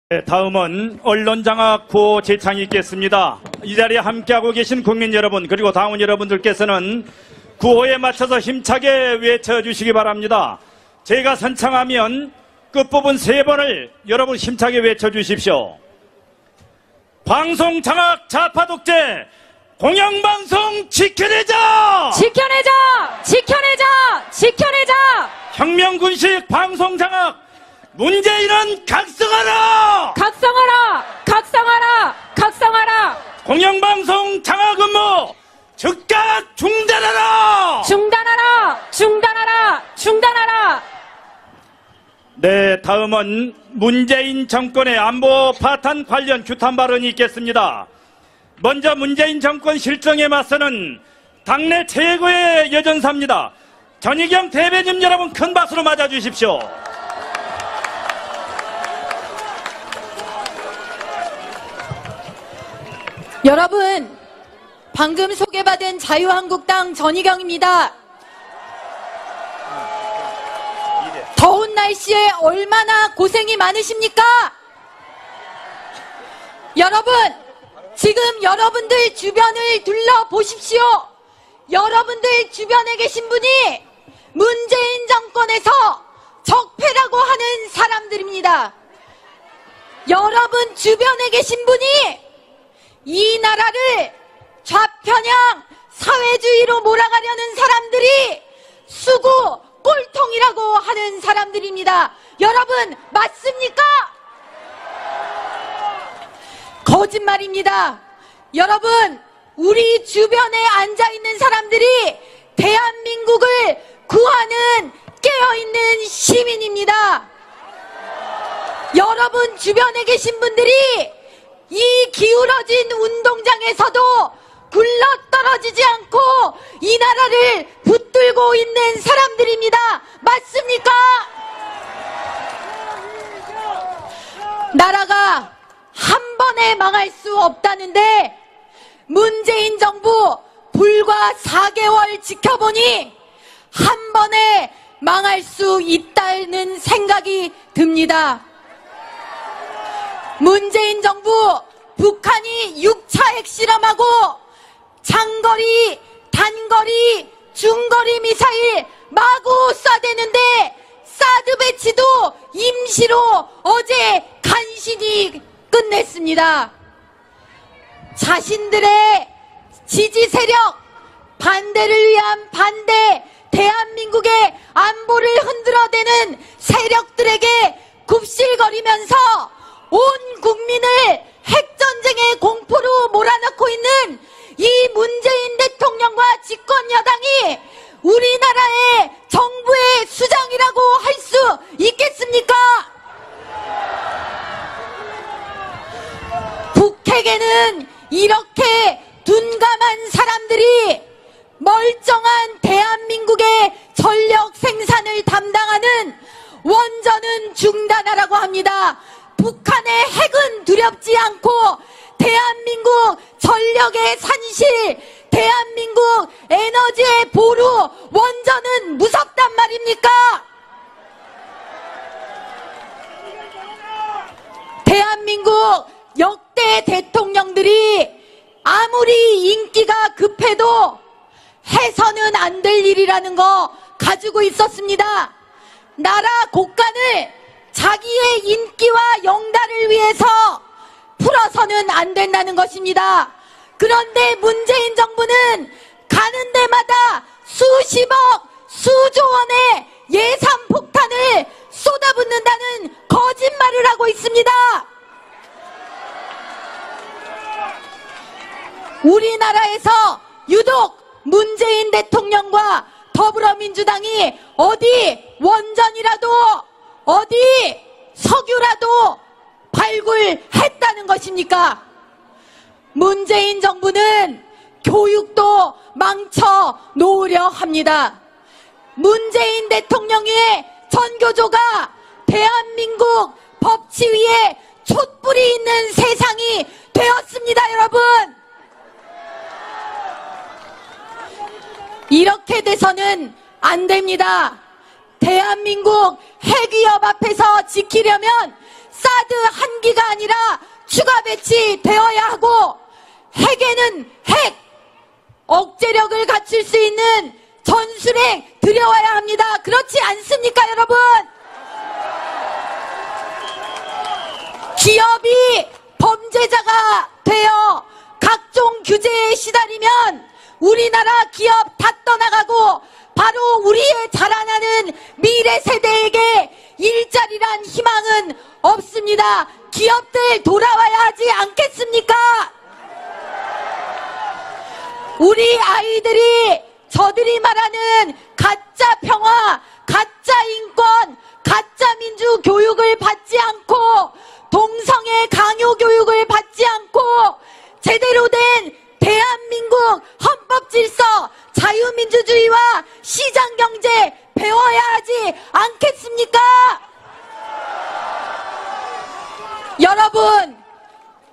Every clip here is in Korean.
네, 다음은 언론장악 구호 제창이 있겠습니다. 이 자리에 함께하고 계신 국민 여러분 그리고 당원 여러분들께서는 구호에 맞춰서 힘차게 외쳐주시기 바랍니다. 제가 선창하면 끝부분 3번을 여러분 힘차게 외쳐주십시오. 방송장악 좌파독재 공영방송 지켜내자! 지켜내자! 지켜내자! 지켜내자! 혁명군식 방송장악 문재인은 각성하라! 각성하라! 각성하라! 각성하라! 공영방송 장악 업무 즉각 중단하라! 중단하라! 중단하라! 중단하라! 네, 다음은 문재인 정권의 안보 파탄 관련 규탄 발언이 있겠습니다. 먼저 문재인 정권 실정에 맞서는 당내 최고의 여전사입니다. 전희경 대변인 여러분 큰 박수로 맞아주십시오. 여러분, 방금 소개받은 자유한국당 전희경입니다. 더운 날씨에 얼마나 고생이 많으십니까? 여러분, 지금 여러분들 주변을 둘러보십시오. 여러분들 주변에 계신 분이 문재인 정권에서 적폐라고 하는 사람들입니다. 여러분 주변에 계신 분이 이 나라를 좌편향 사회주의로 몰아가려는 사람들이 수구 꼴통이라고 하는 사람들입니다. 여러분 맞습니까? 거짓말입니다. 여러분 우리 주변에 앉아있는 사람들이 대한민국을 구하는 깨어있는 시민입니다. 여러분 주변에 계신 분들이 이 기울어진 운동장에서도 굴러떨어지지 않고 이 나라를 붙들고 있는 사람들입니다. 맞습니까? 나라가 한 번에 망할 수 없다는데 문재인 정부 불과 4개월 지켜보니 한 번에 망할 수 있다는 생각이 듭니다. 문재인 정부 북한이 6차 핵실험하고 장거리, 단거리, 중거리 미사일 마구 쏴대는데 사드 배치도 임시로 어제 간신히 끝냈습니다. 자신들의 지지 세력, 반대를 위한 반대, 대한민국의 안보를 흔들어대는 세력들에게 굽실거리면서 온 국민을 핵전쟁의 공포로 몰아넣고 있는 이 문재인 대통령과 집권 여당이 우리나라의 정부의 수장이라고 할 수 있겠습니까? 북핵에는 이렇게 둔감한 사람들이 멀쩡한 대한민국의 전력 생산을 담당하는 원전은 중단하라고 합니다. 북한의 핵은 두렵지 않고 대한민국 전력의 산실, 대한민국 에너지의 보루, 원전은 무섭단 말입니까? 대한민국 역대 대통령들이 아무리 인기가 급해도 해서는 안 될 일이라는 거 가지고 있었습니다. 나라 곳간을 자기의 인기와 영달을 위해서 풀어서는 안 된다는 것입니다. 그런데 문재인 정부는 가는 데마다 수십억, 수조 원의 예산 폭탄을 쏟아붓는다는 거짓말을 하고 있습니다. 우리나라에서 유독 문재인 대통령과 더불어민주당이 어디 원전이라도 어디 석유라도 발굴했다는 것입니까? 문재인 정부는 교육도 망쳐 놓으려 합니다. 문재인 대통령의 전교조가 대한민국 법치위에 촛불이 있는 세상이 되었습니다, 여러분. 이렇게 돼서는 안 됩니다. 대한민국 핵위협 앞에서 지키려면 사드 한기가 아니라 추가 배치되어야 하고, 핵에는 핵, 억제력을 갖출 수 있는 전술핵 들여와야 합니다. 그렇지 않습니까, 여러분? 기업이 범죄자가 되어 각종 규제에 시달리면 우리나라 기업 다 떠나가고 바로 우리의 자라나는 미래 세대에게 일자리란 희망은 없습니다. 기업들 돌아와야 하지 않겠습니까? 우리 아이들이 저들이 말하는 가짜 평화, 가짜 인권, 가짜 민주 교육을 받지 않고 동성애 강요 교육을 받지 않고 제대로 된 대한민국 헌법 질서, 자유민주주의와 시장경제 배워야 하지 않겠습니까? 여러분,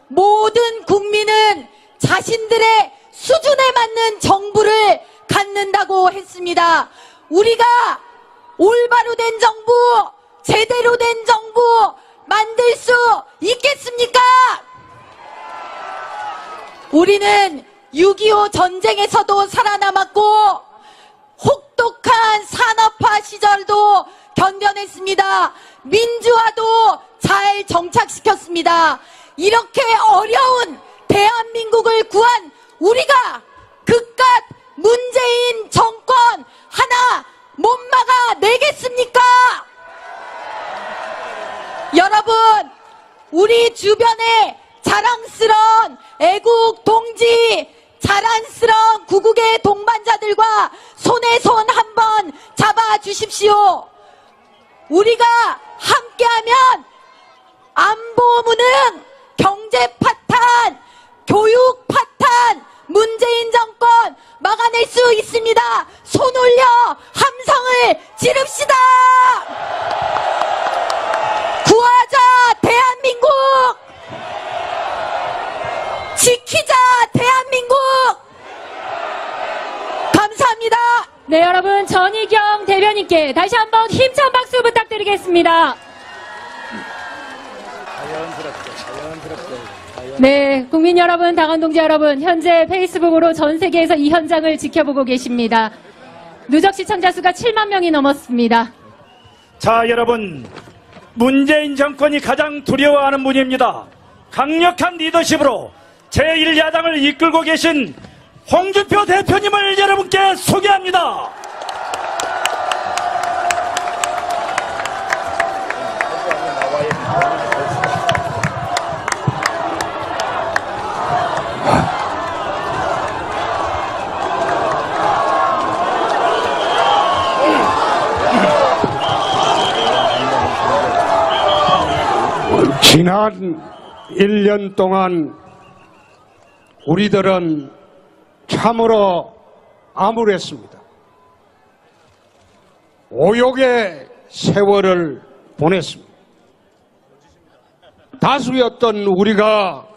모든 국민은 자신들의 수준에 맞는 정부를 갖는다고 했습니다. 우리가 올바로 된 정부, 제대로 된 정부 만들 수 있겠습니까? 우리는 6.25 전쟁에서도 살아남았고 혹독한 산업화 시절도 견뎌냈습니다. 민주화도 잘 정착시켰습니다. 이렇게 어려운 대한민국을 구한 우리가 그깟 문재인 정권 하나 못 막아내겠습니까? 여러분, 우리 주변에 자랑스러운 애국 동지, 자랑스러운 구국의 동반자들과 손에 손 한번 잡아주십시오. 우리가 함께하면 안보 무능, 경제 파탄, 교육 파탄, 문재인 정권 막아낼 수 있습니다. 손 올려 함성을 지릅시다. 구하자 대한민국, 지키자 대한민국. 감사합니다. 네, 여러분, 전희경 대변인께 다시 한번 힘찬 박수 부탁드리겠습니다. 네, 국민 여러분, 당원 동지 여러분, 현재 페이스북으로 전 세계에서 이 현장을 지켜보고 계십니다. 누적 시청자 수가 7만 명이 넘었습니다. 자, 여러분, 문재인 정권이 가장 두려워하는 분입니다. 강력한 리더십으로 제1야당을 이끌고 계신 홍준표 대표님을 여러분께 소개합니다. 지난 1년 동안 우리들은 참으로 암울했습니다. 오욕의 세월을 보냈습니다. 다수였던 우리가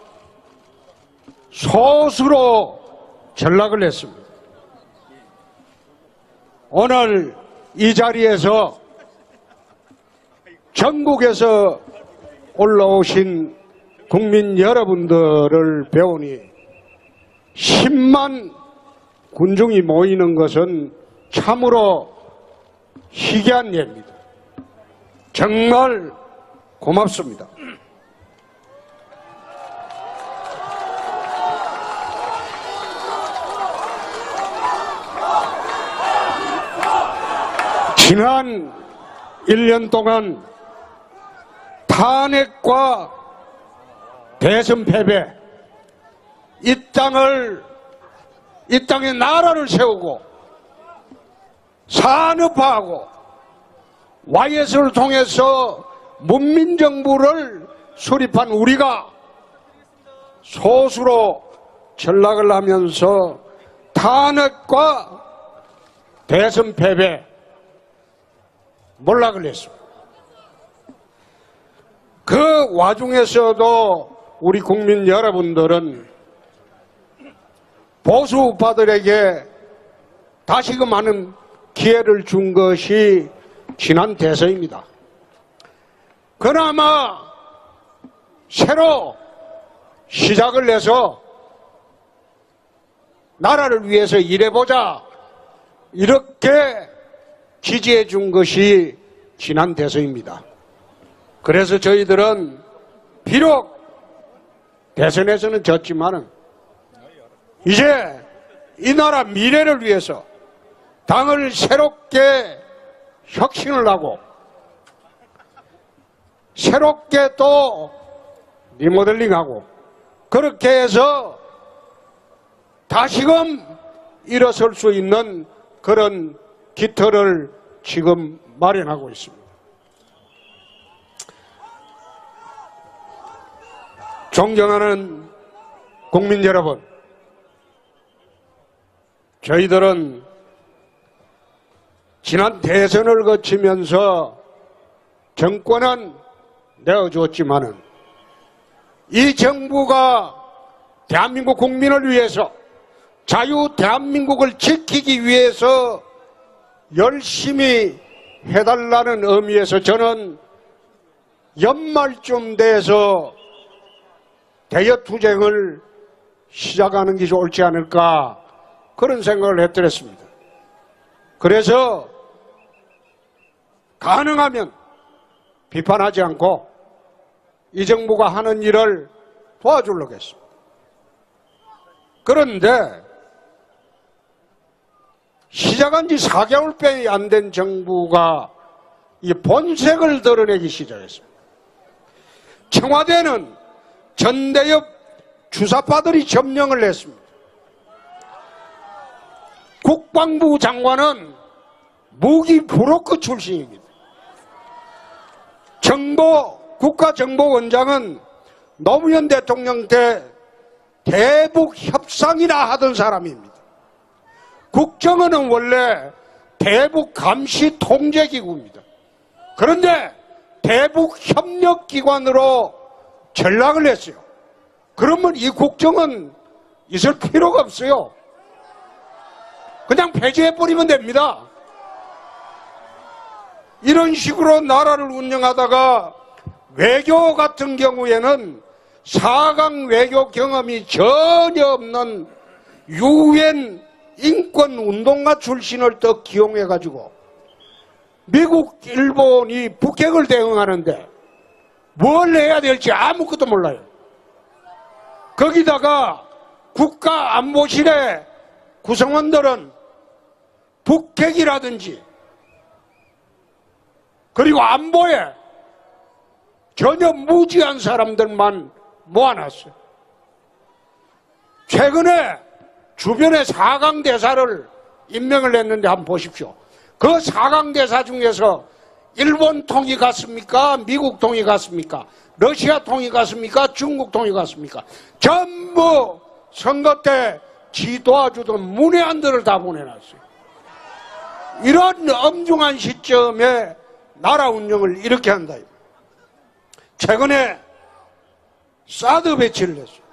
소수로 전락을 했습니다. 오늘 이 자리에서 전국에서 올라오신 국민 여러분들을 배우니 10만 군중이 모이는 것은 참으로 희귀한 예입니다. 정말 고맙습니다. 지난 1년 동안 탄핵과 대선 패배, 이 땅에 나라를 세우고 산업화하고 YS를 통해서 문민정부를 수립한 우리가 소수로 전락을 하면서 탄핵과 대선 패배, 몰락을 했습니다. 그 와중에서도 우리 국민 여러분들은 보수 우파들에게 다시금 많은 기회를 준 것이 지난 대선입니다. 그나마 새로 시작을 해서 나라를 위해서 일해보자, 이렇게 지지해 준 것이 지난 대선입니다. 그래서 저희들은 비록 대선에서는 졌지만은 이제 이 나라 미래를 위해서 당을 새롭게 혁신을 하고 새롭게 또 리모델링하고 그렇게 해서 다시금 일어설 수 있는 그런 깃털을 지금 마련하고 있습니다. 존경하는 국민 여러분, 저희들은 지난 대선을 거치면서 정권은 내어주었지만은 이 정부가 대한민국 국민을 위해서 자유 대한민국을 지키기 위해서 열심히 해달라는 의미에서 저는 연말쯤 돼서 대여투쟁을 시작하는 게 옳지 않을까 그런 생각을 해드렸습니다. 그래서 가능하면 비판하지 않고 이 정부가 하는 일을 도와주려고 했습니다. 그런데 시작한 지 4개월밖에 안 된 정부가 이 본색을 드러내기 시작했습니다. 청와대는 전대협 주사파들이 점령을 했습니다. 국방부 장관은 무기 브로커 출신입니다. 국가정보원장은 노무현 대통령 때 대북 협상이나 하던 사람입니다. 국정원은 원래 대북 감시 통제기구입니다. 그런데 대북 협력기관으로 전락을 했어요. 그러면 이 국정은 있을 필요가 없어요. 그냥 폐지해버리면 됩니다. 이런 식으로 나라를 운영하다가 외교 같은 경우에는 4강 외교 경험이 전혀 없는 유엔 인권운동가 출신을 또 기용해가지고 미국, 일본이 북핵을 대응하는데 뭘 해야 될지 아무것도 몰라요. 거기다가 국가안보실의 구성원들은 북핵이라든지 그리고 안보에 전혀 무지한 사람들만 모아놨어요. 최근에 주변에 4강 대사를 임명을 했는데 한번 보십시오. 그 4강 대사 중에서 일본 통이 갔습니까? 미국 통이 갔습니까? 러시아 통이 갔습니까? 중국 통이 갔습니까? 전부 선거 때 지 도와주던 문외한들을 다 보내놨어요. 이런 엄중한 시점에 나라 운영을 이렇게 한다. 최근에 사드 배치를 했어요.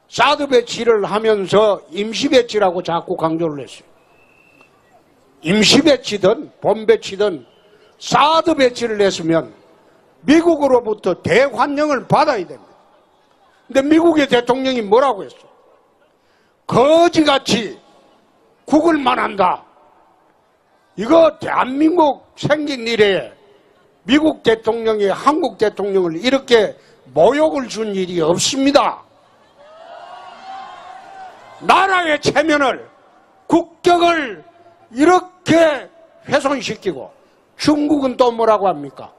사드 배치를 하면서 임시 배치라고 자꾸 강조를 했어요. 임시 배치든 본 배치든 사드 배치를 했으면 미국으로부터 대환영을 받아야 됩니다. 근데 미국의 대통령이 뭐라고 했어? 거지같이 국을만 한다. 이거 대한민국 생긴 이래에 미국 대통령이 한국 대통령을 이렇게 모욕을 준 일이 없습니다. 나라의 체면을, 국격을 이렇게 훼손시키고 중국은 또 뭐라고 합니까?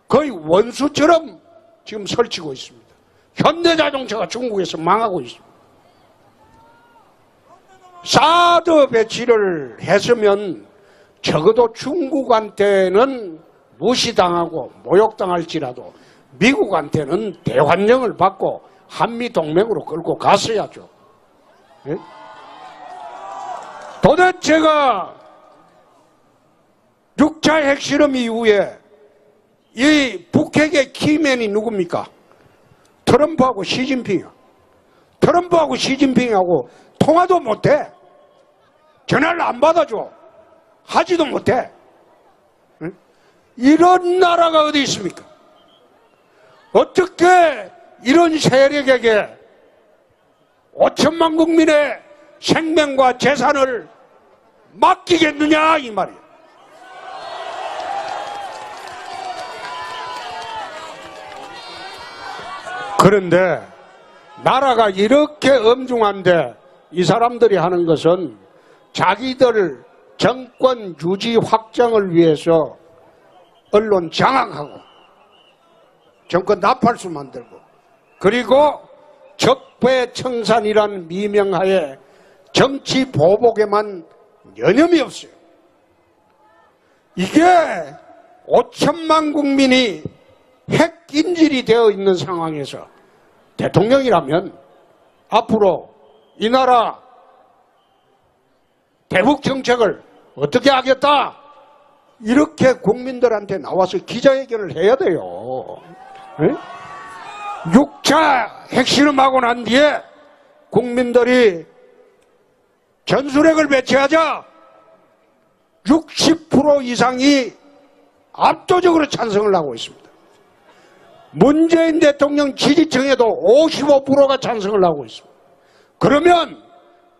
거의 원수처럼 지금 설치고 있습니다. 현대자동차가 중국에서 망하고 있습니다. 사드 배치를 했으면 적어도 중국한테는 무시당하고 모욕당할지라도 미국한테는 대환영을 받고 한미동맹으로 끌고 갔어야죠. 예? 도대체가 6차 핵실험 이후에 이 북핵의 키맨이 누굽니까? 트럼프하고 시진핑이요. 트럼프하고 시진핑하고 통화도 못해. 전화를 안 받아줘. 하지도 못해. 응? 이런 나라가 어디 있습니까? 어떻게 이런 세력에게 5천만 국민의 생명과 재산을 맡기겠느냐 이 말이에요. 그런데 나라가 이렇게 엄중한데 이 사람들이 하는 것은 자기들 정권 유지 확장을 위해서 언론 장악하고 정권 나팔수 만들고 그리고 적폐청산이라는 미명하에 정치 보복에만 여념이 없어요. 이게 5천만 국민이 핵인질이 되어 있는 상황에서 대통령이라면 앞으로 이 나라 대북 정책을 어떻게 하겠다 이렇게 국민들한테 나와서 기자회견을 해야 돼요. 6차 핵실험하고 난 뒤에 국민들이 전술핵을 배치하자 60% 이상이 압도적으로 찬성을 하고 있습니다. 문재인 대통령 지지층에도 55%가 찬성을 하고 있습니다. 그러면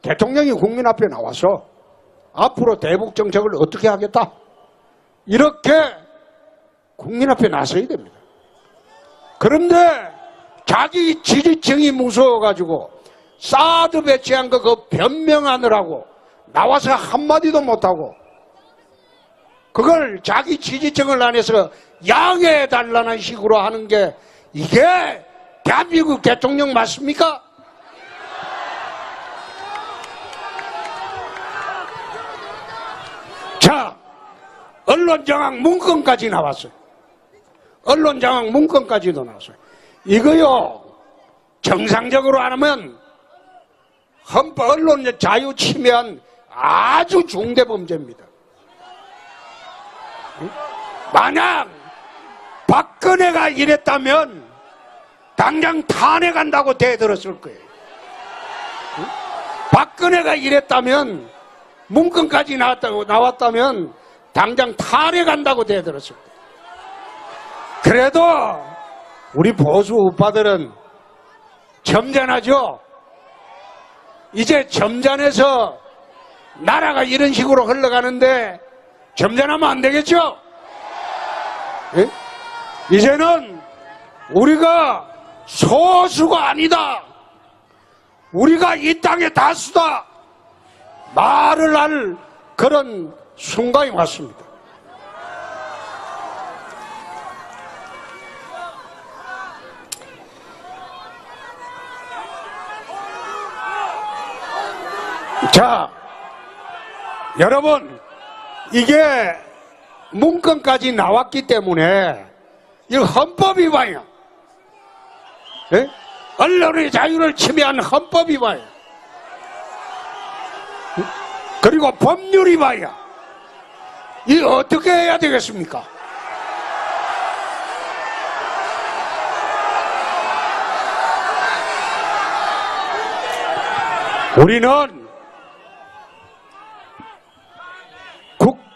대통령이 국민 앞에 나와서 앞으로 대북 정책을 어떻게 하겠다 이렇게 국민 앞에 나서야 됩니다. 그런데 자기 지지층이 무서워가지고 사드 배치한 거 그 변명하느라고 나와서 한마디도 못하고 그걸 자기 지지층을 안에서 양해해달라는 식으로 하는 게 이게 대한민국 대통령 맞습니까? 자, 언론장악 문건까지 나왔어요. 언론장악 문건까지도 나왔어요. 이거요, 정상적으로 안 하면 헌법 언론 자유 침해한 아주 중대 범죄입니다. 만약 박근혜가 이랬다면 당장 탄핵한다고 대들었을 거예요. 박근혜가 이랬다면 문건까지 나왔다면 당장 탄핵한다고 대들었을 거예요. 그래도 우리 보수 우파들은 점잖하죠. 이제 점잖해서 나라가 이런 식으로 흘러가는데 점잖하면 안 되겠죠? 예? 이제는 우리가 소수가 아니다. 우리가 이 땅의 다수다. 말을 할 그런 순간이 왔습니다. 자, 여러분, 이게 문건까지 나왔기 때문에 이거 헌법 위반이야. 예? 언론의 자유를 침해한 헌법 위반이야. 그리고 법률 위반이야. 이거 어떻게 해야 되겠습니까? 우리는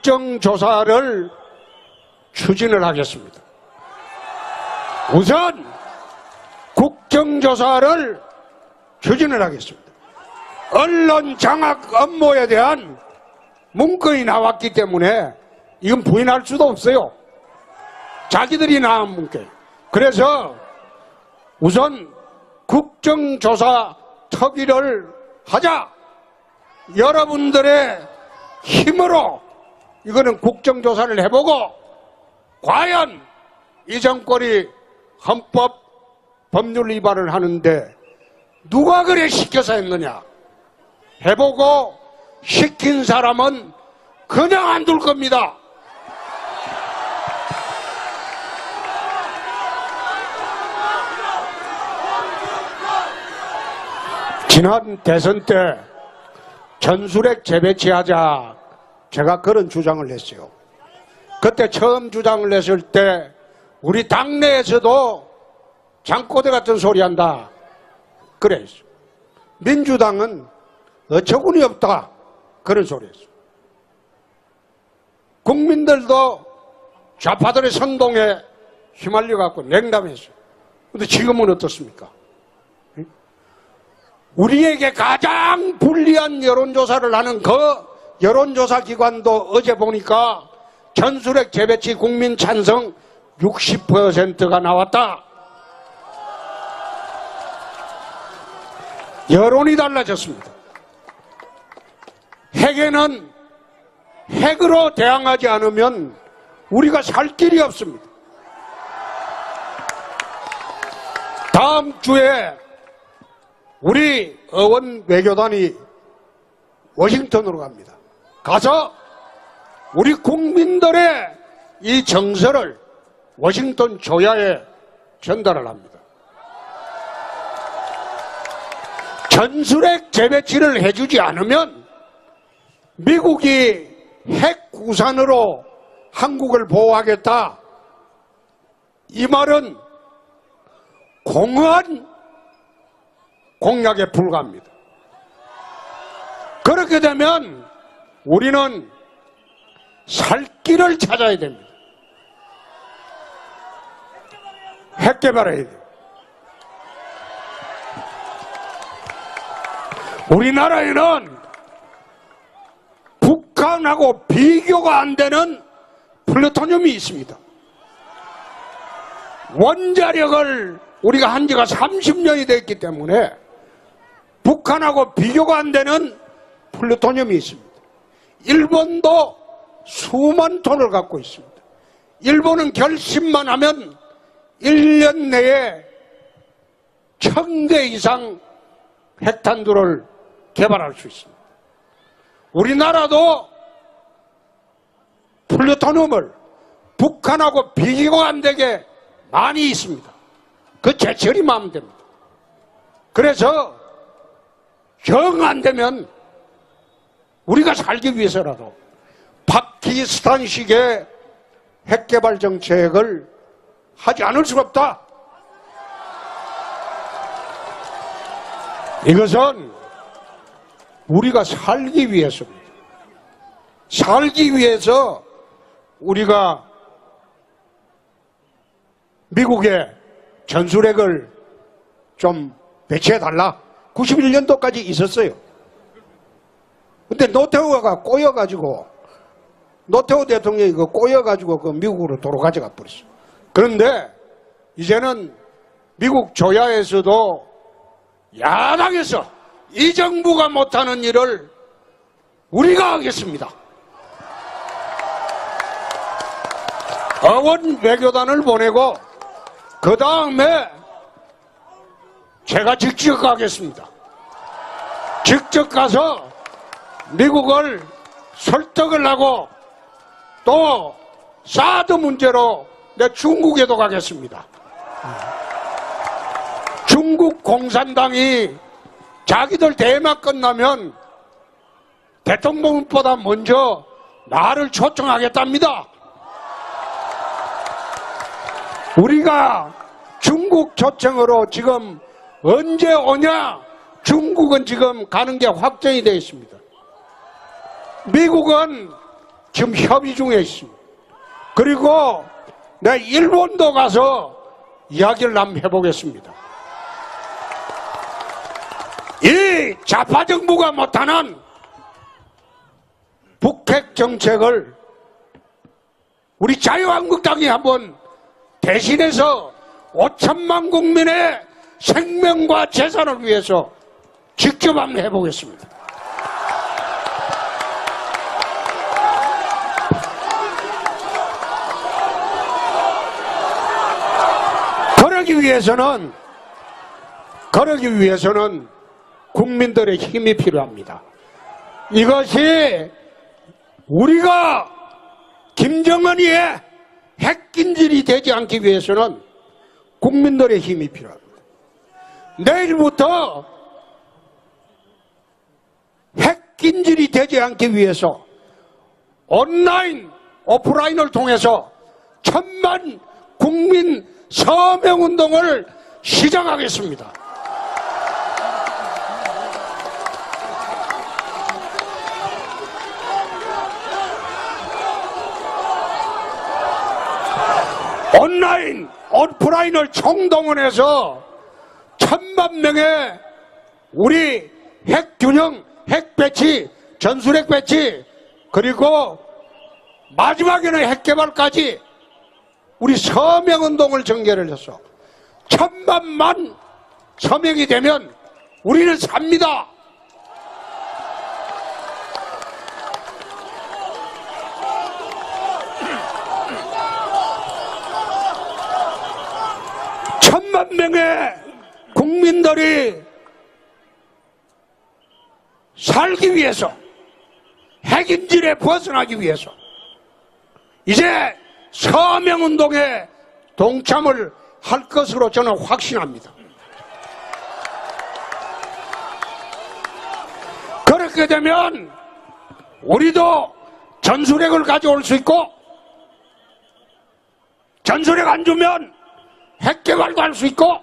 국정조사를 추진을 하겠습니다. 우선 국정조사를 추진을 하겠습니다. 언론 장악 업무에 대한 문건이 나왔기 때문에 이건 부인할 수도 없어요. 자기들이 나온 문건. 그래서 우선 국정조사 특위를 하자. 여러분들의 힘으로 이거는 국정조사를 해보고 과연 이 정권이 헌법 법률 위반을 하는데 누가 그래 시켜서 했느냐 해보고 시킨 사람은 그냥 안 둘 겁니다. 지난 대선 때 전술핵 재배치하자 제가 그런 주장을 했어요. 그때 처음 주장을 했을 때 우리 당내에서도 장꼬대 같은 소리 한다 그랬어. 민주당은 어처구니 없다 그런 소리 했어. 국민들도 좌파들의 선동에 휘말려 갖고 냉담했어. 근데 지금은 어떻습니까? 우리에게 가장 불리한 여론조사를 하는 그 여론조사 기관도 어제 보니까 전술핵 재배치 국민 찬성 60%가 나왔다. 여론이 달라졌습니다. 핵에는 핵으로 대항하지 않으면 우리가 살 길이 없습니다. 다음 주에 우리 의원 외교단이 워싱턴으로 갑니다. 가서 우리 국민들의 이 정서를 워싱턴 조야에 전달을 합니다. 전술핵 재배치를 해주지 않으면 미국이 핵 구산으로 한국을 보호하겠다. 이 말은 공허한 공약에 불과합니다. 그렇게 되면 우리는 살 길을 찾아야 됩니다. 핵 개발해야 돼요. 우리나라에는 북한하고 비교가 안 되는 플루토늄이 있습니다. 원자력을 우리가 한 지가 30년이 됐기 때문에 북한하고 비교가 안 되는 플루토늄이 있습니다. 일본도 수만 톤을 갖고 있습니다. 일본은 결심만 하면 1년 내에 1000개 이상 핵탄두를 개발할 수 있습니다. 우리나라도 플루토늄을 북한하고 비교가 안 되게 많이 있습니다. 그 제철이면 하면 됩니다. 그래서 정 안 되면 우리가 살기 위해서라도 파키스탄식의 핵개발 정책을 하지 않을 수가 없다. 이것은 우리가 살기 위해서입니다. 살기 위해서 우리가 미국의 전술핵을 좀 배치해달라. 91년도까지 있었어요. 근데 노태우가 꼬여가지고, 노태우 대통령이 꼬여가지고 미국으로 도로 가져가 버렸어요. 그런데 이제는 미국 조야에서도 야당에서 이 정부가 못하는 일을 우리가 하겠습니다. 의원 외교단을 보내고 그 다음에 제가 직접 가겠습니다. 직접 가서 미국을 설득을 하고 또 사드 문제로 내 중국에도 가겠습니다. 중국 공산당이 자기들 대막 끝나면 대통령보다 먼저 나를 초청하겠답니다. 우리가 중국 초청으로 지금 언제 오냐? 중국은 지금 가는 게 확정이 되어 있습니다. 미국은 지금 협의 중에 있습니다. 그리고 내가 일본도 가서 이야기를 한번 해보겠습니다. 이 좌파 정부가 못하는 북핵 정책을 우리 자유한국당이 한번 대신해서 5천만 국민의 생명과 재산을 위해서 직접 한번 해보겠습니다. 그러기 위해서는 국민들의 힘이 필요합니다. 이것이 우리가 김정은이의 핵긴질이 되지 않기 위해서는 국민들의 힘이 필요합니다. 내일부터 핵긴질이 되지 않기 위해서 온라인, 오프라인을 통해서 1000만 국민 서명운동을 시작하겠습니다. 온라인, 오프라인을 총동원해서 1000만 명의 우리 핵균형, 핵배치, 전술핵 배치, 그리고 마지막에는 핵개발까지 우리 서명운동을 전개를 해서 1000만만 서명이 되면 우리는 삽니다. 천만 명의 국민들이 살기 위해서, 핵인질에 벗어나기 위해서 이제 서명운동에 동참을 할 것으로 저는 확신합니다. 그렇게 되면 우리도 전술핵을 가져올 수 있고, 전술핵 안 주면 핵개발도 할 수 있고,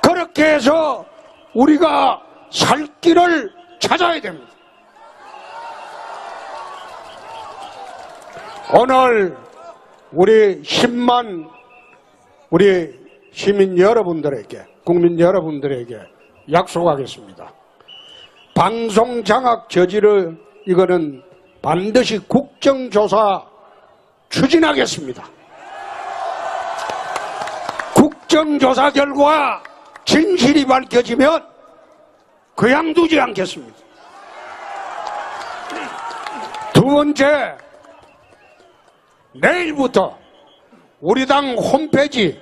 그렇게 해서 우리가 살 길을 찾아야 됩니다. 오늘 우리 10만 우리 시민 여러분들에게, 국민 여러분들에게 약속하겠습니다. 방송 장악 저지를 이거는 반드시 국정조사 추진하겠습니다. 국정조사 결과 진실이 밝혀지면 그냥 두지 않겠습니다. 두 번째, 내일부터 우리 당 홈페이지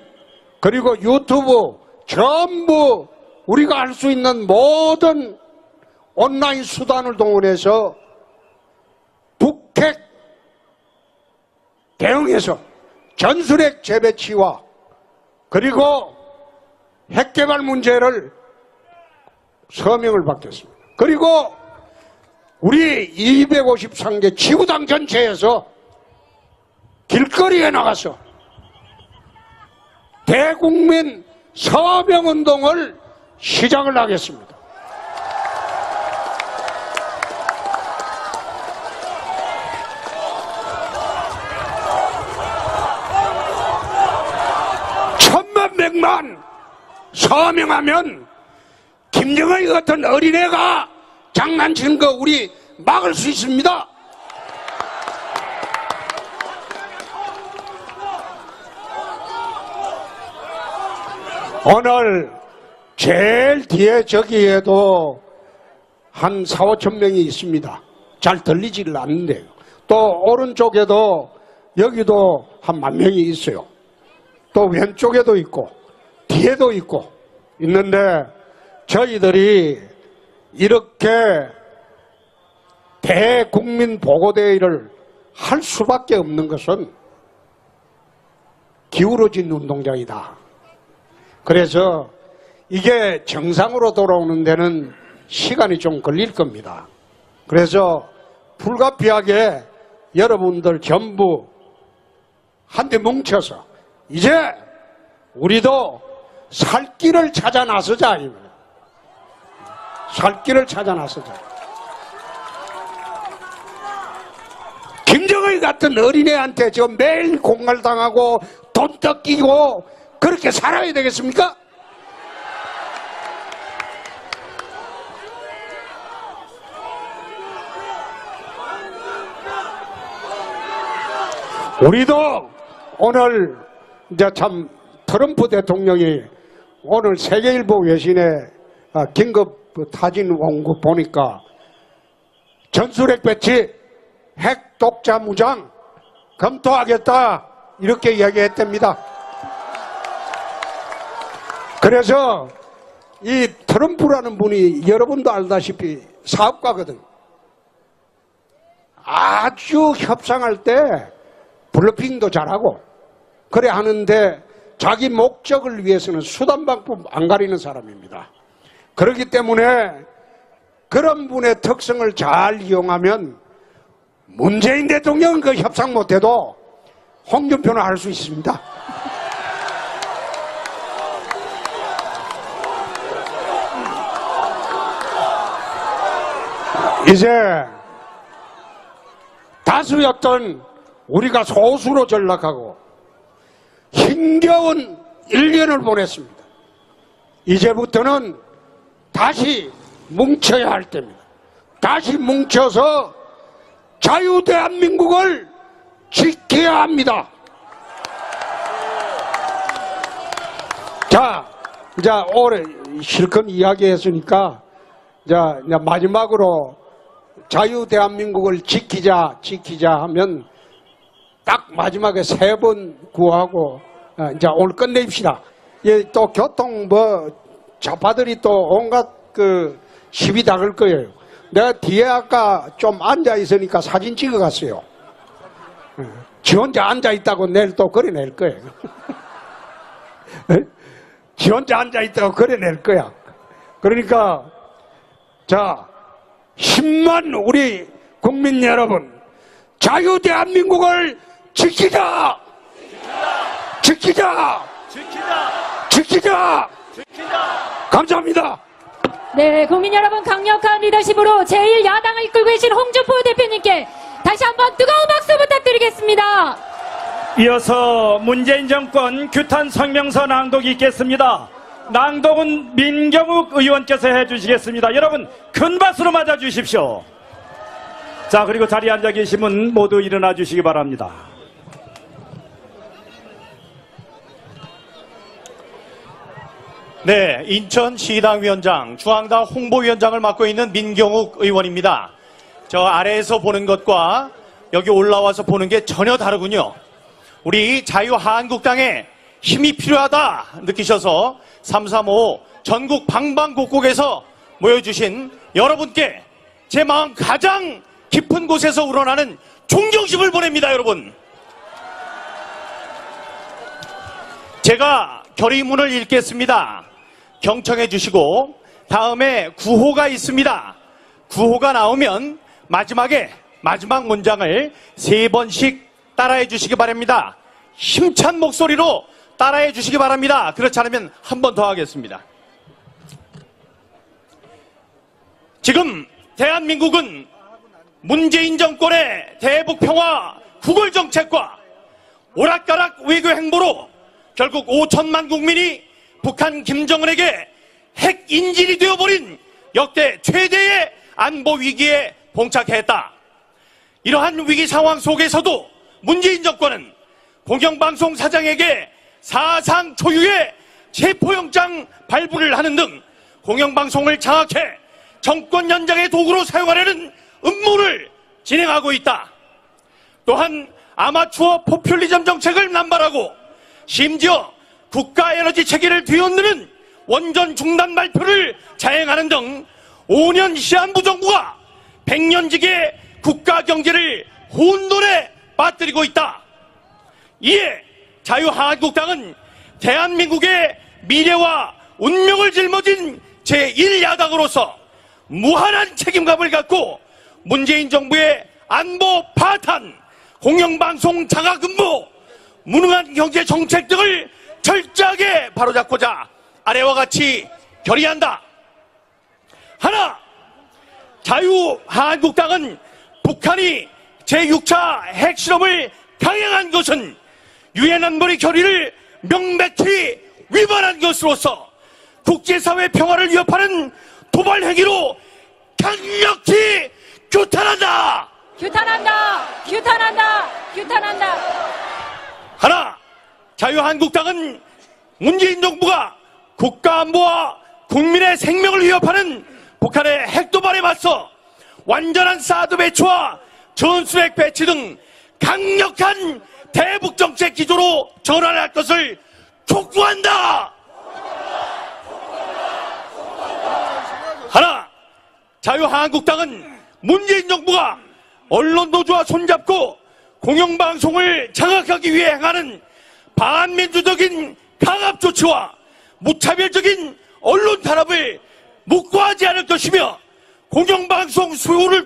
그리고 유튜브 전부 우리가 할 수 있는 모든 온라인 수단을 동원해서 북핵 대응해서 전술핵 재배치와 그리고 핵개발 문제를 서명을 받겠습니다. 그리고 우리 253개 지구당 전체에서 길거리에 나가서 대국민 서명운동을 시작을 하겠습니다. 천만 백만 서명하면 김정일 같은 어린애가 장난치는 거 우리 막을 수 있습니다. 오늘 제일 뒤에 저기에도 한 4, 5천 명이 있습니다. 잘 들리지를 않는데요. 또 오른쪽에도 여기도 한 10,000명이 있어요. 또 왼쪽에도 있고 뒤에도 있고 있는데, 저희들이 이렇게 대국민 보고대회를 할 수밖에 없는 것은 기울어진 운동장이다. 그래서 이게 정상으로 돌아오는 데는 시간이 좀 걸릴 겁니다. 그래서 불가피하게 여러분들 전부 한데 뭉쳐서 이제 우리도 살 길을 찾아 나서자. 살 길을 찾아 나서자. 김정일 같은 어린애한테 지금 매일 공갈당하고 돈 뜯기고 그렇게 살아야 되겠습니까? 우리도 오늘 이제 참 트럼프 대통령이 오늘 세계일보 외신에 긴급 타진 온 거 보니까 전술핵 배치, 핵 독자 무장 검토하겠다 이렇게 이야기했답니다. 그래서 이 트럼프라는 분이 여러분도 알다시피 사업가거든. 아주 협상할 때 블러핑도 잘하고 그래 하는데 자기 목적을 위해서는 수단 방법 안 가리는 사람입니다. 그렇기 때문에 그런 분의 특성을 잘 이용하면 문재인 대통령은 그 협상 못해도 홍준표는 할 수 있습니다. 이제 다수였던 우리가 소수로 전락하고 힘겨운 1년을 보냈습니다. 이제부터는 다시 뭉쳐야 할 때입니다. 다시 뭉쳐서 자유대한민국을 지켜야 합니다. 자, 이제 올해 실컷 이야기했으니까 이제 마지막으로 자유대한민국을 지키자 하면 딱 마지막에 3번 구하고 이제 오늘 끝내입시다. 예, 또 교통 좌파들이 또 온갖 시비 다 걸 거예요. 내가 뒤에 아까 좀 앉아 있으니까 사진 찍어 갔어요. 지 혼자 앉아 있다고 내일 또 그려낼 거예요. 지 혼자 앉아 있다고 그려낼 거야. 그러니까 자, 10만 우리 국민 여러분, 자유대한민국을 지키자! 지키자! 감사합니다. 네, 국민 여러분 강력한 리더십으로 제1야당을 이끌고 계신 홍준표 대표님께 다시 한번 뜨거운 박수 부탁드리겠습니다. 이어서 문재인 정권 규탄 성명서 낭독이 있겠습니다. 낭독은 민경욱 의원께서 해주시겠습니다. 여러분 큰 박수로 맞아주십시오. 자, 그리고 자리에 앉아 계신 분 모두 일어나 주시기 바랍니다. 네, 인천시당위원장, 중앙당 홍보위원장을 맡고 있는 민경욱 의원입니다. 저 아래에서 보는 것과 여기 올라와서 보는 게 전혀 다르군요. 우리 자유한국당에 힘이 필요하다 느끼셔서 335 전국 방방곡곡에서 모여주신 여러분께 제 마음 가장 깊은 곳에서 우러나는 존경심을 보냅니다, 여러분. 제가 결의문을 읽겠습니다. 경청해 주시고 다음에 구호가 있습니다. 구호가 나오면 마지막 문장을 3번씩 따라해 주시기 바랍니다. 힘찬 목소리로 따라해 주시기 바랍니다. 그렇지 않으면 한 번 더 하겠습니다. 지금 대한민국은 문재인 정권의 대북 평화 구걸 정책과 오락가락 외교 행보로 결국 5천만 국민이 북한 김정은에게 핵 인질이 되어버린 역대 최대의 안보 위기에 봉착했다. 이러한 위기 상황 속에서도 문재인 정권은 공영방송 사장에게 사상 초유의 체포영장 발부를 하는 등 공영방송을 장악해 정권 연장의 도구로 사용하려는 음모를 진행하고 있다. 또한 아마추어 포퓰리즘 정책을 남발하고 심지어 국가 에너지 체계를 뒤흔드는 원전 중단 발표를 자행하는 등 5년 시한부 정부가 100년직의 국가 경제를 혼돈에 빠뜨리고 있다. 이에 자유한국당은 대한민국의 미래와 운명을 짊어진 제1야당으로서 무한한 책임감을 갖고 문재인 정부의 안보 파탄, 공영방송 장악 음모, 무능한 경제 정책 등을 철저하게 바로잡고자 아래와 같이 결의한다. 하나, 자유한국당은 북한이 제6차 핵실험을 강행한 것은 유엔 안보리 결의를 명백히 위반한 것으로서 국제사회 평화를 위협하는 도발 행위로 강력히 규탄한다. 규탄한다. 하나, 자유한국당은 문재인 정부가 국가안보와 국민의 생명을 위협하는 북한의 핵도발에 맞서 완전한 사드 배치와 전술핵 배치 등 강력한 대북정책 기조로 전환할 것을 촉구한다. 하나, 자유한국당은 문재인 정부가 언론 노조와 손잡고 공영방송을 장악하기 위해 행하는 반민주적인 강압 조치와 무차별적인 언론 탄압을 묵과하지 않을 것이며 공영방송 수호를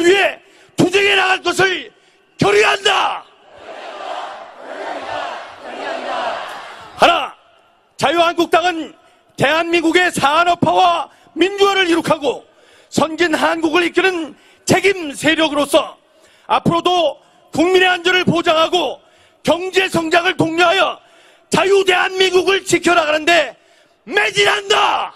위해 투쟁해 나갈 것을 결의한다. 하나, 자유한국당은 대한민국의 산업화와 민주화를 이룩하고 선진 한국을 이끄는 책임 세력으로서 앞으로도 국민의 안전을 보장하고 경제 성장을 독려하여 자유 대한민국을 지켜나가는데 매진한다.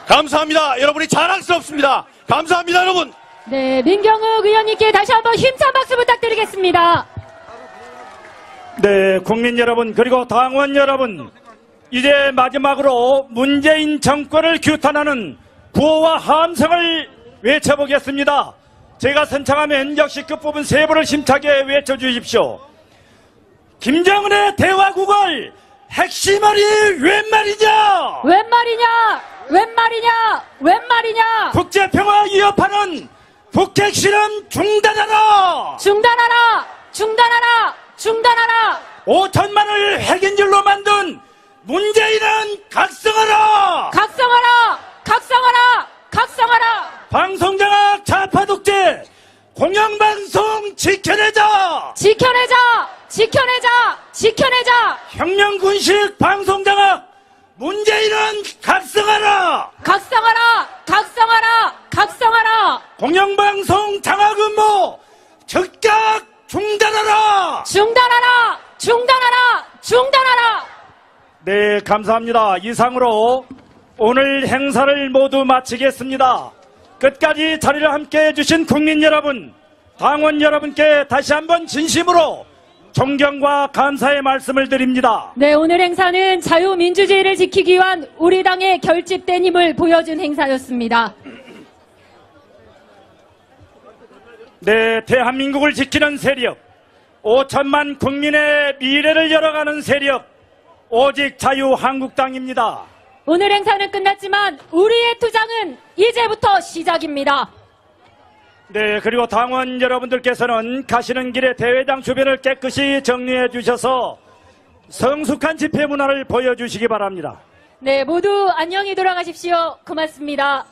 감사합니다. 여러분이 자랑스럽습니다. 감사합니다, 여러분. 네, 민경욱 의원님께 다시 한번 힘찬 박수 부탁드리겠습니다. 네, 국민 여러분 그리고 당원 여러분, 이제 마지막으로 문재인 정권을 규탄하는 구호와 함성을 외쳐보겠습니다. 제가 선창하면 역시 끝부분 세 번을 심차게 외쳐주십시오. 김정은의 대화국을 핵심어리 웬 말이냐? 웬 말이냐? 웬 말이냐? 웬 말이냐? 국제평화 위협하는 북핵 실험 중단하라! 중단하라! 중단하라! 중단하라! 5천만을 핵인질로 만든 문재인은 각성하라! 각성하라! 각성하라! 각성하라! 방송장악 좌파독재 공영방송 지켜내자! 지켜내자! 지켜내자! 지켜내자! 혁명군식 방송장악 문재인은 각성하라! 각성하라! 각성하라! 각성하라! 공영방송 장악 음모 즉각 중단하라! 중단하라! 중단하라! 중단하라! 네, 감사합니다. 이상으로 오늘 행사를 모두 마치겠습니다. 끝까지 자리를 함께 해주신 국민 여러분, 당원 여러분께 다시 한번 진심으로 존경과 감사의 말씀을 드립니다. 네, 오늘 행사는 자유민주주의를 지키기 위한 우리 당의 결집된 힘을 보여준 행사였습니다. 네, 대한민국을 지키는 세력, 5천만 국민의 미래를 열어가는 세력, 오직 자유한국당입니다. 오늘 행사는 끝났지만 우리의 투쟁은 이제부터 시작입니다. 네, 그리고 당원 여러분들께서는 가시는 길에 대회장 주변을 깨끗이 정리해 주셔서 성숙한 집회 문화를 보여주시기 바랍니다. 네, 모두 안녕히 돌아가십시오. 고맙습니다.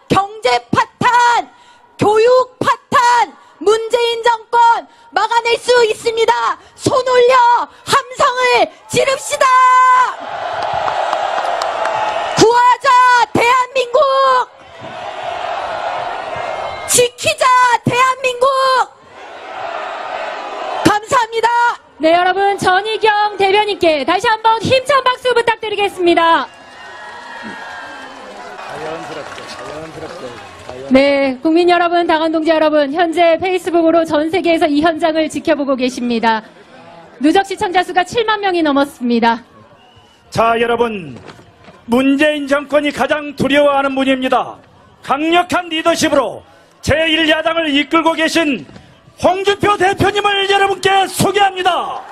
경제 파탄, 교육 파탄, 문재인 정권 막아낼 수 있습니다. 손 올려 함성을 지릅시다. 구하자 대한민국, 지키자 대한민국. 감사합니다. 네, 여러분 전희경 대변인께 다시 한번 힘찬 박수 부탁드리겠습니다. 네, 국민 여러분, 당원 동지 여러분, 현재 페이스북으로 전 세계에서 이 현장을 지켜보고 계십니다. 누적 시청자 수가 7만 명이 넘었습니다. 자, 여러분, 문재인 정권이 가장 두려워하는 분입니다. 강력한 리더십으로 제1야당을 이끌고 계신 홍준표 대표님을 여러분께 소개합니다.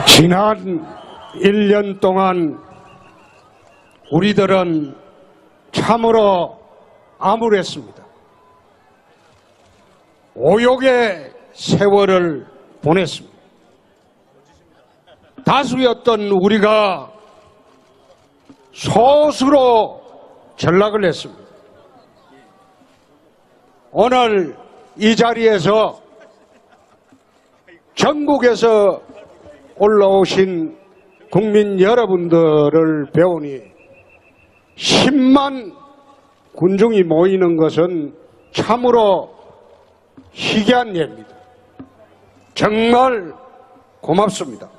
지난 1년 동안 우리들은 참으로 암울했습니다. 오욕의 세월을 보냈습니다. 다수였던 우리가 소수로 전락을 했습니다. 오늘 이 자리에서 전국에서 올라오신 국민 여러분들을 배우니 10만 군중이 모이는 것은 참으로 희귀한 예입니다. 정말 고맙습니다.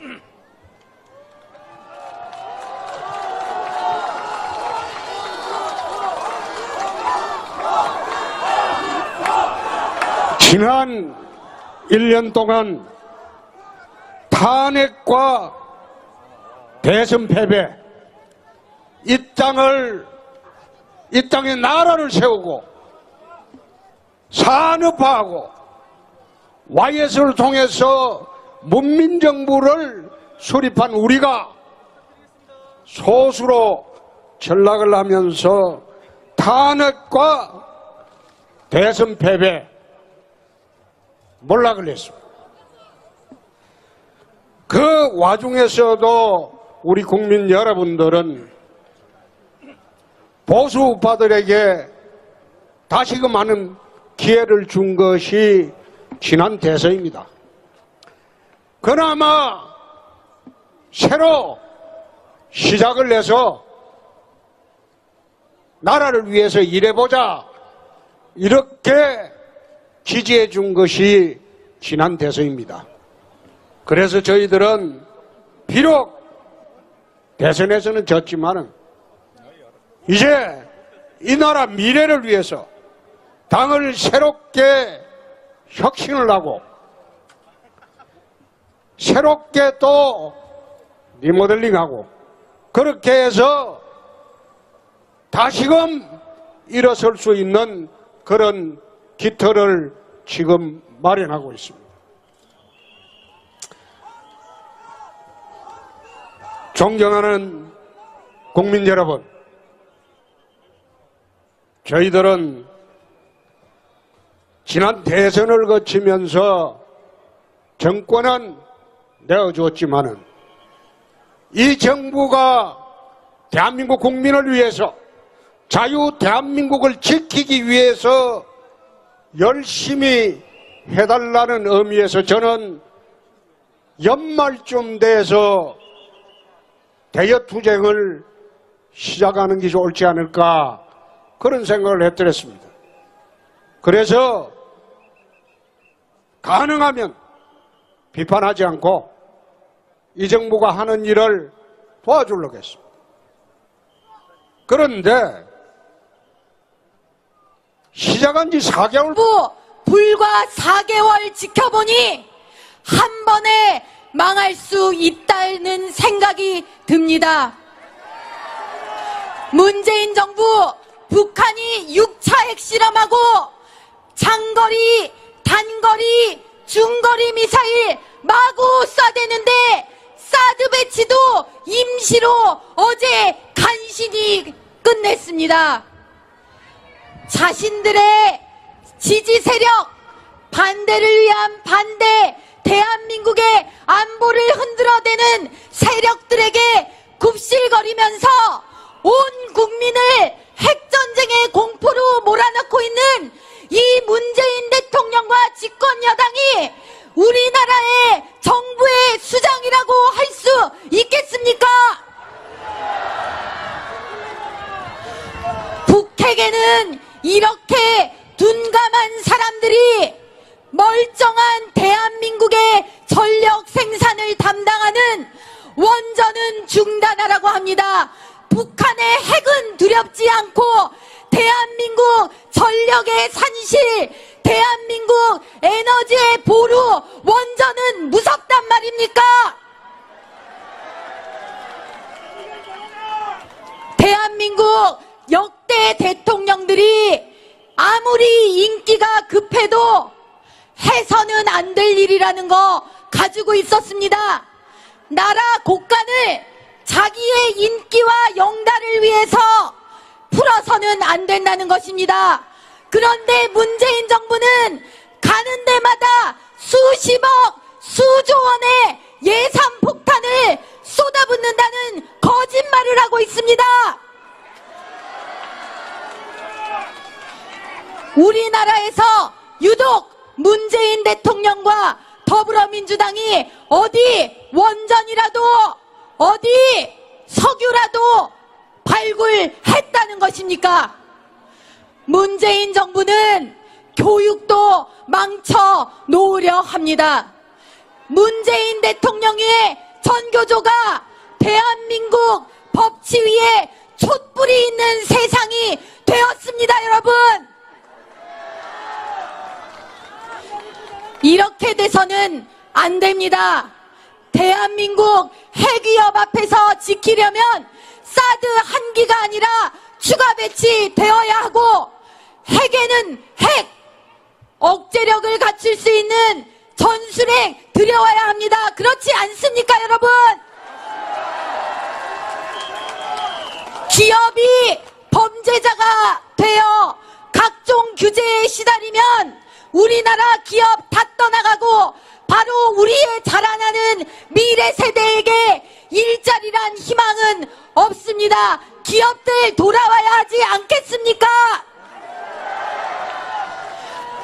지난 1년 동안 탄핵과 대선 패배, 이 땅에 나라를 세우고 산업화하고 YS를 통해서 문민정부를 수립한 우리가 소수로 전락을 하면서 탄핵과 대선 패배 몰락을 했습니다. 그 와중에서도 우리 국민 여러분들은 보수 우파들에게 다시금 하는 기회를 준 것이 지난 대선입니다. 그나마 새로 시작을 해서 나라를 위해서 일해보자 이렇게 지지해 준 것이 지난 대선입니다. 그래서 저희들은 비록 대선에서는 졌지만은 이제 이 나라 미래를 위해서 당을 새롭게 혁신을 하고 새롭게 또 리모델링하고 그렇게 해서 다시금 일어설 수 있는 그런 깃털을 지금 마련하고 있습니다. 존경하는 국민 여러분, 저희들은 지난 대선을 거치면서 정권은 내어주었지만은 이 정부가 대한민국 국민을 위해서 자유 대한민국을 지키기 위해서 열심히 해달라는 의미에서 저는 연말쯤 돼서 대여투쟁을 시작하는 것이 옳지 않을까 그런 생각을 해드렸습니다. 그래서 가능하면 비판하지 않고 이 정부가 하는 일을 도와주려고 했습니다. 그런데 시작한 지 4개월 불과 4개월 지켜보니 한 번에 망할 수 있다는 생각이 듭니다. 문재인 정부 북한이 6차 핵실험하고 장거리, 단거리, 중거리 미사일 마구 쏴대는데 사드 배치도 임시로 어제 간신히 끝냈습니다. 자신들의 지지 세력, 반대를 위한 반대, 대한민국의 안보를 흔들어대는 세력들에게 굽실거리면서 온 국민을 핵전쟁의 공포로 몰아넣고 있는 이 문재인 대통령과 집권 여당이 우리나라의 정부의 수장이라고 할 수 있겠습니까? 북핵에는 이렇게 둔감한 사람들이 멀쩡한 대한민국의 전력 생산을 담당하는 원전은 중단하라고 합니다. 북한의 핵은 두렵지 않고 대한민국 전력의 산실, 대한민국 에너지의 보루, 원전은 무섭단 말입니까? 대한민국 역대 대통령들이 아무리 인기가 급해도 해서는 안 될 일이라는 거 가지고 있었습니다. 나라 곳간을 자기의 인기와 영달을 위해서 풀어서는 안 된다는 것입니다. 그런데 문재인 정부는 가는 데마다 수십억, 수조 원의 예산 폭탄을 쏟아붓는다는 거짓말을 하고 있습니다. 우리나라에서 유독 문재인 대통령과 더불어민주당이 어디 원전이라도 어디 석유라도 발굴했다는 것입니까? 문재인 정부는 교육도 망쳐 놓으려 합니다. 문재인 대통령의 전교조가 대한민국 법치위에 촛불이 있는 세상이 되었습니다, 여러분. 이렇게 돼서는 안 됩니다. 대한민국 핵위협 앞에서 지키려면 사드 한 기가 아니라 추가 배치되어야 하고 핵에는 핵, 억제력을 갖출 수 있는 전순행 들여와야 합니다. 그렇지 않습니까, 여러분? 기업이 범죄자가 되어 각종 규제에 시달리면 우리나라 기업 다 떠나가고 바로 우리의 자라나는 미래 세대에게 일자리란 희망은 없습니다. 기업들 돌아와야 하지 않겠습니까?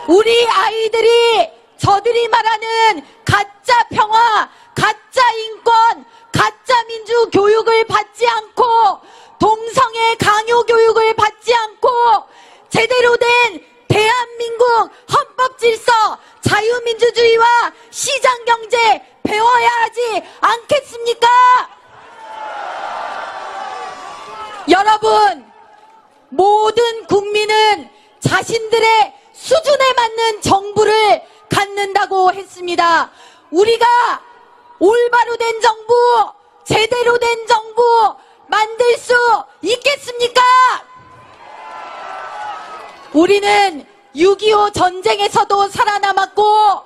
우리 아이들이 저들이 말하는 가짜 평화, 가짜 인권, 가짜 민주 교육을 받지 않고 동성애 강요 교육을 받지 않고 제대로 된 대한민국 헌법 질서, 자유민주주의와 시장경제 배워야 하지 않겠습니까? 여러분, 모든 국민은 자신들의 수준에 맞는 정부를 갖는다고 했습니다. 우리가 올바로 된 정부, 제대로 된 정부 만들 수 있겠습니까? 우리는 6.25 전쟁에서도 살아남았고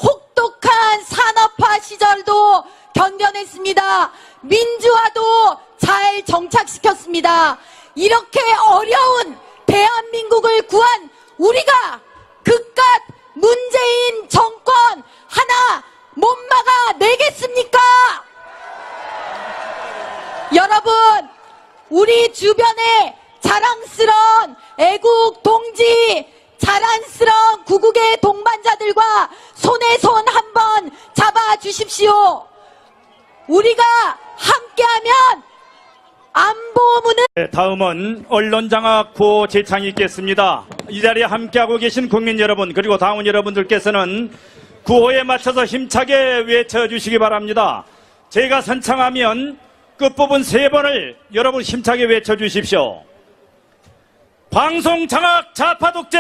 혹독한 산업화 시절도 견뎌냈습니다. 민주화도 잘 정착시켰습니다. 이렇게 어려운 대한민국을 구한 우리가 그깟 문재인 정권 하나 못 막아내겠습니까? 여러분, 우리 주변에 자랑스러운 애국 동지, 자랑스러운 구국의 동반자들과 손에 손 한번 잡아주십시오. 우리가 함께하면 안보문을 다음은 언론장악 구호 제창이 있겠습니다. 이 자리에 함께하고 계신 국민 여러분 그리고 당원 여러분들께서는 구호에 맞춰서 힘차게 외쳐주시기 바랍니다. 제가 선창하면 끝부분 3번을 여러분 힘차게 외쳐주십시오. 방송장악 좌파독재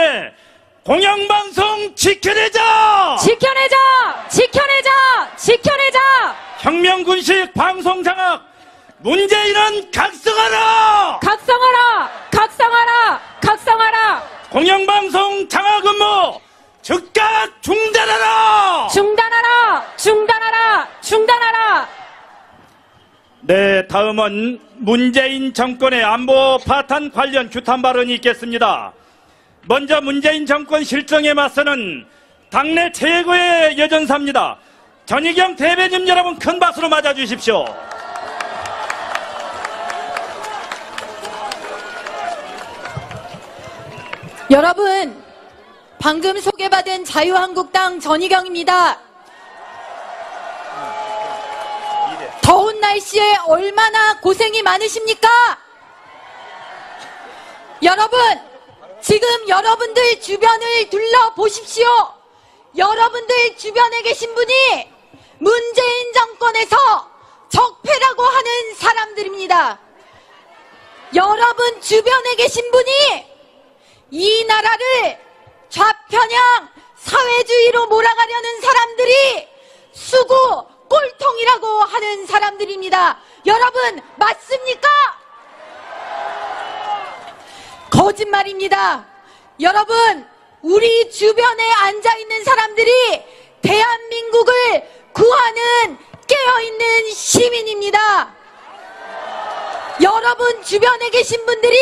공영방송 지켜내자! 지켜내자! 지켜내자! 지켜내자! 혁명군식 방송장악 문재인은 각성하라! 각성하라! 각성하라! 각성하라! 공영방송 장악 근무 즉각 중단하라! 중단하라! 중단하라! 중단하라! 네, 다음은 문재인 정권의 안보 파탄 관련 규탄 발언이 있겠습니다. 먼저 문재인 정권 실정에 맞서는 당내 최고의 여전사입니다. 전희경 대변인 여러분 큰 박수로 맞아주십시오. 여러분, 방금 소개받은 자유한국당 전희경입니다. 더운 날씨에 얼마나 고생이 많으십니까? 여러분, 지금 여러분들 주변을 둘러보십시오. 여러분들 주변에 계신 분이 문재인 정권에서 적폐라고 하는 사람들입니다. 여러분 주변에 계신 분이 이 나라를 좌편향 사회주의로 몰아가려는 사람들이 수구 꼴통이라고 하는 사람들입니다. 여러분 맞습니까? 거짓말입니다. 여러분, 우리 주변에 앉아있는 사람들이 대한민국을 구하는 깨어있는 시민입니다. 여러분 주변에 계신 분들이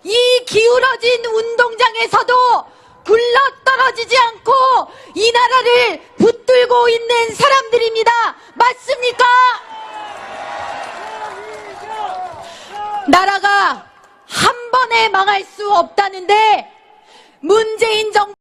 이 기울어진 운동장에서도 굴러떨어지지 않고 이 나라를 붙들고 있는 사람들입니다. 맞습니까? 나라가 한 번에 망할 수 없다는데 문재인 정부